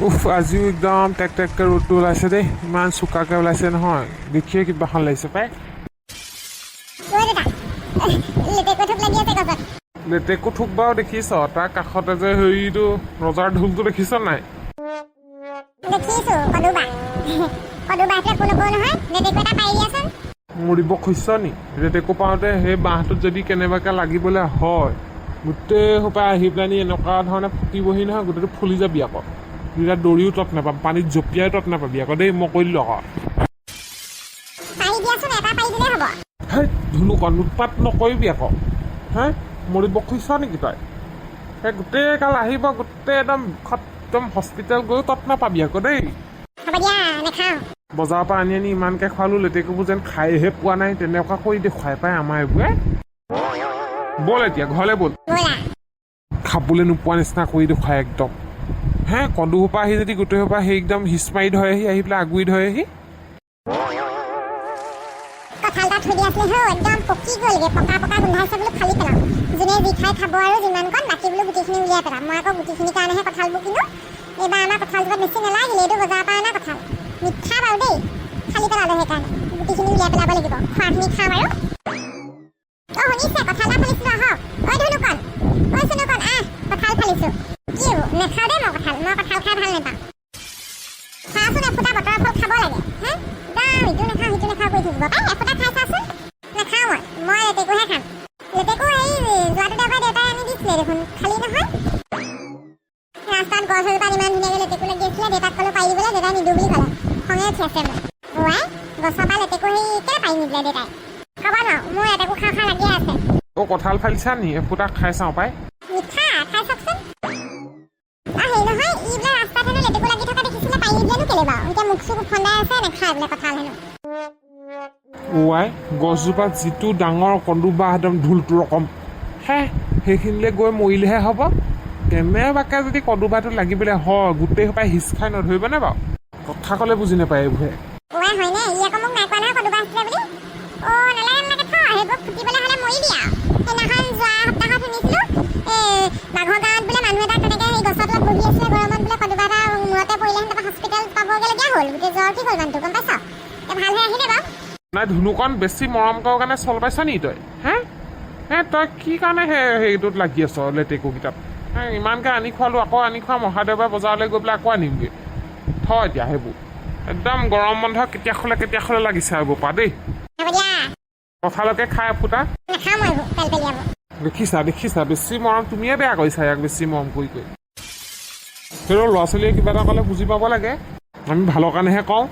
উফ আজিও একদম টেক টেককে ৰ'দটো ওলাইছে দেই ইমান চোকাকৈ ওলাইছে নহয় দেখিয়ে কিবাখন লাগিছে পাই লেটেকু থোক বাৰু দেখিছ তাৰ কাষতে যে হেৰিটো ৰজাৰ ঢোলটো দেখিছ নাই মৰিব খুজিছ নি লেটেকু পাওঁতে সেই বাঁহটোত যদি কেনেবাকৈ লাগিবলৈ হয় গোটেই সোপা আহি পেলাইনি এনেকুৱা ধৰণে ফুটিবহি নহয় গোটেইটো ফুলি যাবি আকৌ দুটা দৌৰিও তত নাপাম পানীত জঁপিয়াই তত নাপাবি আকৌ দেই মই কৈ দিলোঁ আকৌ হেই ধুনুকণ উৎপাত নকৰিবি আকৌ হে মৰিব খুজিছ নেকি তই সেই গোটেই কাল আহিব গোটেই একদম হস্পিটেল গৈও তত নাপাবি আকৌ দেই বজাৰৰ পৰা আনি ইমানকৈ খোৱালোঁ লেটেকুবোৰ যেন খাইহে পোৱা নাই তেনেকুৱা কৰি দেখুৱাই পায় আমাৰ এইবোৰে ব'ল এতিয়া ঘৰলৈ ব'ল খাবলৈ নোপোৱা নিচিনা কৰি দেখুৱাই একদম হে কন্দু সোপা আহি যদি গোটেই সোপা সেই একদম হিচ মাৰি ধৰেহি আহি পেলাই আগুৰি ধৰেহি মিঠা বাৰু দেই খালি পেলালে সেইকাৰণে গুটিখিনি উলিয়াই পেলাব লাগিব খোৱাখিনি খাম আৰু শুনিছে কঁঠাল এটা ফালিছিলো আহক ঐ ধুনুকণ ঐ চুনুকণ আহ কঁঠাল ফালিছো কি নেখাওঁ দেই মই কঁঠাল খাই ভাল নাপাওঁ চাচোন এফুটা বতৰৰ ফল খাব লাগে হে ইটো নেখাওঁ সিটো নেখাওঁ কৰি থাকিব পাই এফুটা খাই চাচোন নেখাওঁ মই লেটেকুহে খাম লেটেকু এই যোৱাটো দেওবাৰে দেউতাই আনি দিছিলে দেখোন খালি নহয় ৰাস্তাত গছ এজোপাত ইমান ধুনীয়াকৈ লেটেকু লাগি আছিলে দেউতাক ক'লো পাৰি দিবলৈ দেউতাই নিদিওঁ বুলি ক'লে খঙে উঠি আছে মোৰ গছৰ পৰা লেটেকু সেই কেলৈ পাৰি নিদিলে দেউতাই খাব ন মোৰ লেটেকু খাওঁ খাওঁ লাগিয়ে আছে কঁঠাল ফালিছা নি এফুটা খাই চাওঁ পাই মিঠা খাই চাওকচোন হেৰি নহয় ই বোলে ৰাস্তাত হেনো লেটেকু লাগি থকা দেখিছিলে পাৰি নিদিলেনো কেলৈ বাৰু এতিয়া মুখ চুখ ফন্দাই আছে নেখায় বোলে কঁঠাল হেনো গছজোপাত যিটো ডাঙৰ কন্দুবা একদম ঢোলটো ৰকম হে সেইখিনিলৈ গৈ মৰিলেহে হ'ব কেনেবাকৈ যদি কন্দুবাটো লাগিবলৈ হয় গোটেই সোপাই হিচ খাই নধৰিবনে বাৰু কথা ক'লে বুজি নাপায় এইবোৰে হয়নে ই আকৌ মোক নাই কোৱা নহয় কন্দুবা আছিলে বুলি নালাগে থ সেইবোৰ ফুটিবলৈ হ'লে মৰি দিয়া সেইদিনাখন যোৱা সপ্তাহত শুনিছিলোঁ বাঘৰ গাঁৱত বোলে মানুহ এটা তেনেকৈ সেই গছৰ তলত বহি আছিলে গৰমত বোলে কন্দুবা এটা মূৰতে পৰিলেহেঁতেন তাৰপৰা হস্পিটেল পাবগৈলগীয়া হ'ল গোটেই জ্বৰ কি হ'ল মানুহটো গম পাইছ ভাল হৈ আহিলে বাৰু নাই ধুনুকণ বেছি মৰম কৰাৰ কাৰণে চল পাইছ নি তই হে তই কি কাৰণে সেইটোত লাগি আছ লেটেকুকেইটাত ইমানকৈ আনি খোৱালোঁ আকৌ আনি খোৱা মহাদেৱৰ বজাৰলৈ গৈ পেলাই আকৌ আনিমগৈ থ এতিয়া সেইবোৰ একদম গৰম বন্ধ কেতিয়া খোলে লাগিছে এইবোৰ পৰা দেই কঁঠালকে খাই এফুটা দেখিছা বেছি মৰম তুমিয়ে বেয়া কৰিছা ইয়াক বেছি মৰম কৰি সেই ল'ৰা ছোৱালীয়ে কিবা এটা ক'লে বুজি পাব লাগে আমি ভালৰ কাৰণেহে কওঁ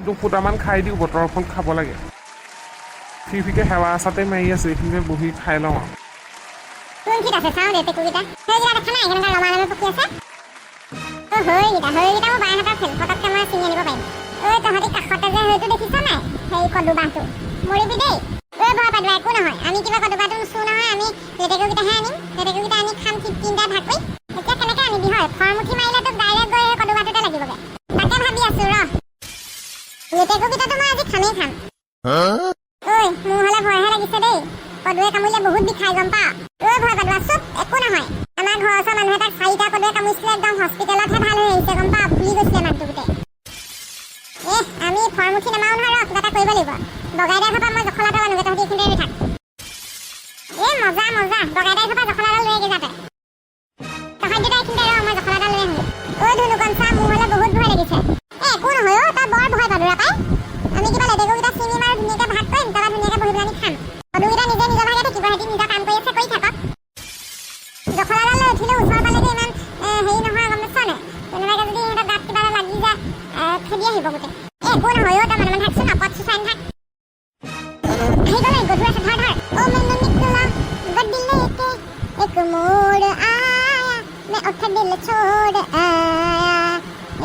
দুফুটামান খাই দিওঁ বতৰৰ ফল খাব লাগে ফিকে সেৱা আচাতে মাৰি আছে এইখিনিতে বহি খাই লওঁ মৰিবি দেই ভয় পালো একো নহয় আমি কিবা কদুবাটো নুচুও নহয় আমি লেটেকুকেইটাহে আনিম লেটেকুকেইটা আনি খাম 15টা ভাগ কৰি এতিয়া কেনেকৈ আনিবি হয় খৰমুঠি মাৰিলে তোক ডাইৰেক্ট গৈ কদুবাটোতে লাগিবগৈ তাকে ভাবি আছো লেটেকুকেইটাতো মই আজি খামেই খাম মোৰ হ'লে ভয়হে লাগিছে দেই কদুৱে কামুৰিলে বহুত বিষাই গম পা ভয় পালো চুপ একো নহয় আমাৰ ঘৰৰ ওচৰৰ মানুহ এটাক 4টা কদুৱে কামুৰিছিলে একদম হস্পিটেলতহে ভাল হৈ আহিছে গম পা ফুলি গৈছিলে মানুহটো গোটেই আমি খৰমুঠি নামাৰো নহয় কিবা এটা কৰিব লাগিব বগাইদাই ঘৰৰ পৰা মই জখলাডাল আনোগৈ তহঁতি এইখিনিতে ৰৈ থাক মজা বগাইদাই ঘৰৰ পৰা জখলাডাল লৈ আগে যাতে তহঁত দুটা এইখিনিতে ৰ মই জখলাডাল লৈ আহোঁ ধুনুকণ চা মোৰ হ'লে বহুত ভয় লাগিছে একো নহয় তই বৰ ভয় পালো পাই আমি কিবা লেটেকুকেইটা চিনিম আৰু ধুনীয়াকৈ ভাগ কৰিম তাৰপৰা ধুনীয়াকৈ বহি পেলাই খাম কদুকেইটা নিজে নিজৰ ভাগে থাকিব সিহঁতি নিজৰ কাম কৰি আছে কৰি থাকক জখলাডাল লৈ উঠিলে ওচৰ পালেগৈ ইমান হেৰি নহয় গম পাইছ নাই তেনেকুৱাকৈ যদি সিহঁতৰ গাত কিবা এটা লাগি যায় খেদি আহিব গোটেই একো নহয় তই মানে থাকচোন আপত চুচাই নাথাক गधुआ से धर ओ मैंने निकला गड्डी लेके एक मोड़ आया मैं उठ दिल छोड़ आया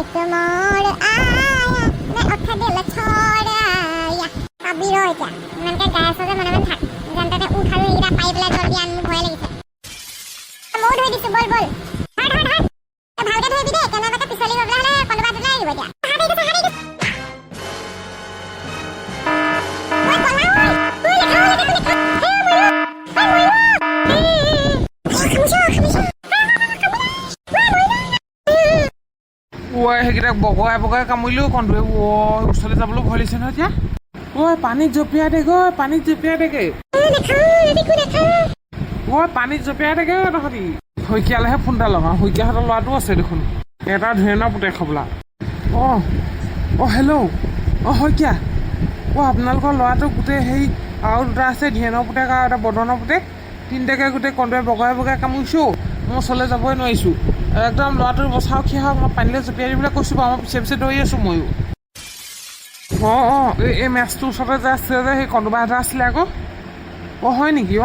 एक मोड़ आया मैं उठ दिल छोड़ आया अभी रो क्या मन के गैस से मन था जानते थे उठा लो इरा पाइप ला जल्दी आन भय লাগিছে मोड़ होई दिस बोल बोल हट भालके धोई दे केना का पिछली गबला हले कोनबा तो লাগিব দিয়া Hey, সেইকেইটাক বগাই বগাই কামুৰিলেও কন্দুৱে ওচৰলৈ যাবলৈ ভয় লাগিছে নহয় এতিয়া ঐ পানীত জঁপিয়াই দে গৈ পানীত জঁপিয়াই দেগে পানীত জঁপিয়াই দেগে তহঁতি শইকীয়ালেহে ফোন এটা লগাওঁ শইকীয়াহঁতৰ ল'ৰাটো আছে দেখোন এটা ধুনীয়া পুতেক খাবলা হেল্ল' শইকীয়া আপোনালোকৰ ল'ৰাটো গোটেই হেৰি আৰু দুটা আছে ধ্যানৰ পুতেক আৰু এটা বদনৰ পুতেক তিনিটাকে গোটেই কন্দুৱে বগাই বগাই কামুৰিছোঁ মই ওচৰলৈ যাবই নোৱাৰিছোঁ একদম ল'ৰাটোৰ বচাও কি হওক মই পানীলৈ জঁপিয়াই দিবলৈ কৈছোঁ বাৰু মই পিছে পিছে দৌৰি আছোঁ ময়ো এই মেচটোৰ ওচৰতে যে আছে যে সেই কন্দুবা এটা আছিলে আকৌ হয় নেকি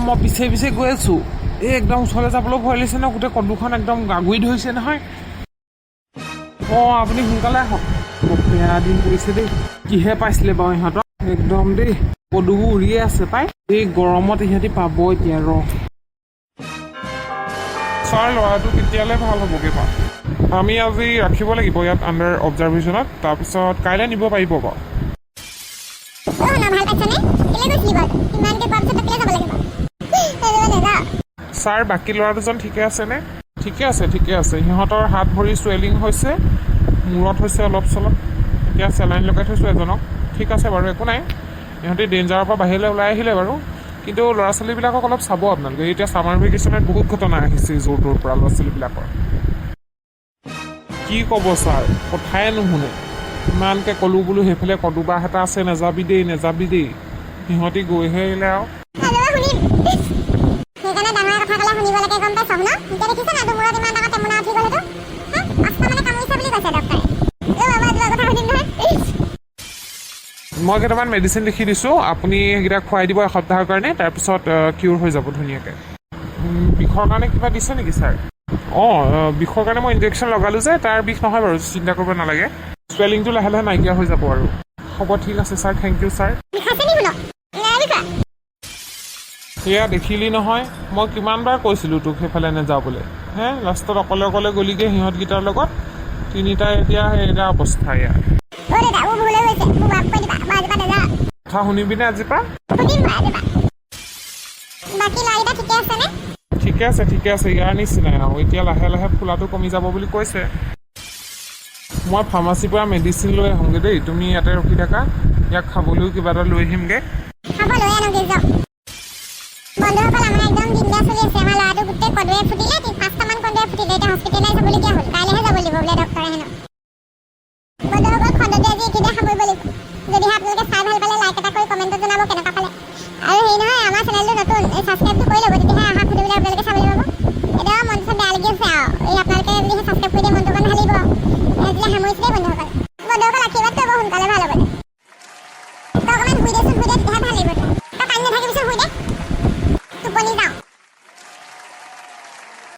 মই পিছে পিছে গৈ আছোঁ এই একদম ওচৰলৈ যাবলৈ ভয় লাগিছে ন গোটেই কন্দুখন একদম গাগুৰি ধৰিছে নহয় আপুনি সোনকালে আহক বেয়া দিন কৰিছে দেই কিহে পাইছিলে বাৰু ইহঁতক একদম দেই পদুবোৰ উৰিয়ে আছে পাই এই গৰমত ইহঁতি পাব এতিয়া ছাৰ ল'ৰাটো কেতিয়ালৈ ভাল হ'বগৈ বাৰু আমি আজি ৰাখিব লাগিব ইয়াত আণ্ডাৰ অবজাৰ্ভেশ্যনত তাৰপিছত কাইলৈ নিব পাৰিব বাৰু ছাৰ বাকী ল'ৰা দুজন ঠিকে আছেনে ঠিকে আছে সিহঁতৰ হাত ভৰি চুৱেলিং হৈছে মূৰত হৈছে অলপ চলপ এতিয়া চেলাইন লগাই থৈছোঁ এজনক ঠিক আছে বাৰু একো নাই ইহঁতে ডেঞ্জাৰৰ পৰা বাহিৰলৈ ওলাই আহিলে বাৰু কিন্তু ল'ৰা ছোৱালীবিলাকক অলপ চাব আপোনালোকে এতিয়া ছামাৰ ভেকেশ্যনত বহুত ঘটনা আহিছে য'ৰ ত'ৰ পৰা ল'ৰা ছোৱালীবিলাকৰ কি ক'ব ছাৰ কথাই নুশুনে ইমানকৈ ক'লোঁ বোলো সেইফালে কদুবা এটা আছে নেযাবি দেই সিহঁতি গৈহে আহিলে আৰু মই কেইটামান মেডিচিন লিখি দিছোঁ আপুনি সেইকেইটা খুৱাই দিব এসপ্তাহৰ কাৰণে তাৰপিছত কিউৰ হৈ যাব ধুনীয়াকৈ বিষৰ কাৰণে কিবা দিছে নেকি ছাৰ বিষৰ কাৰণে মই ইনজেকশ্যন লগালোঁ যে তাৰ বিষ নহয় বাৰু চিন্তা কৰিব নালাগে চুৱেলিংটো লাহে লাহে নাইকিয়া হৈ যাব আৰু হ'ব ঠিক আছে ছাৰ থেংক ইউ ছাৰ সেয়া দেখিলি নহয় মই কিমানবাৰ কৈছিলোঁ তোক সেইফালে নাযাবলৈ লাষ্টত অকলে গলিগৈ সিহঁতকেইটাৰ লগত তিনিটাই এতিয়া সেইটা অৱস্থা ইয়াৰ কথা শুনিবিনে আজিৰ পৰা ঠিকে আছে ইয়াৰ নিচিনাই আৰু এতিয়া লাহে লাহে ফুলাটো কমি যাব বুলি কৈছে মই ফাৰ্মাচীৰ পৰা মেডিচিন লৈ আহোঁগৈ দেই তুমি ইয়াতে ৰখি থাকা ইয়াক খাবলৈও কিবা এটা লৈ আহিমগৈ যদিহে আপোনালোকে চাই ভাল পালে লাইক এটা কৰি কমেণ্টত জনাব কেনেকুৱা পালে আৰু সেই নহয় আমাৰ চেনেলটো নতুন ছাবস্ক্ৰাইবটো কৰি ল'ব তেতিয়াহে অহা ভিডিঅ'বিলাক আপোনালোকে চাবলৈ পাব এতিয়া মন চন বেয়া লাগি আছে আৰু এই আপোনালোকে যদি ছাবস্ক্ৰাইব কৰি দিয়ে মনটো অকণ ভাল লাগিব আজিলৈ সামৰিছোঁ দেই বন্ধুসকল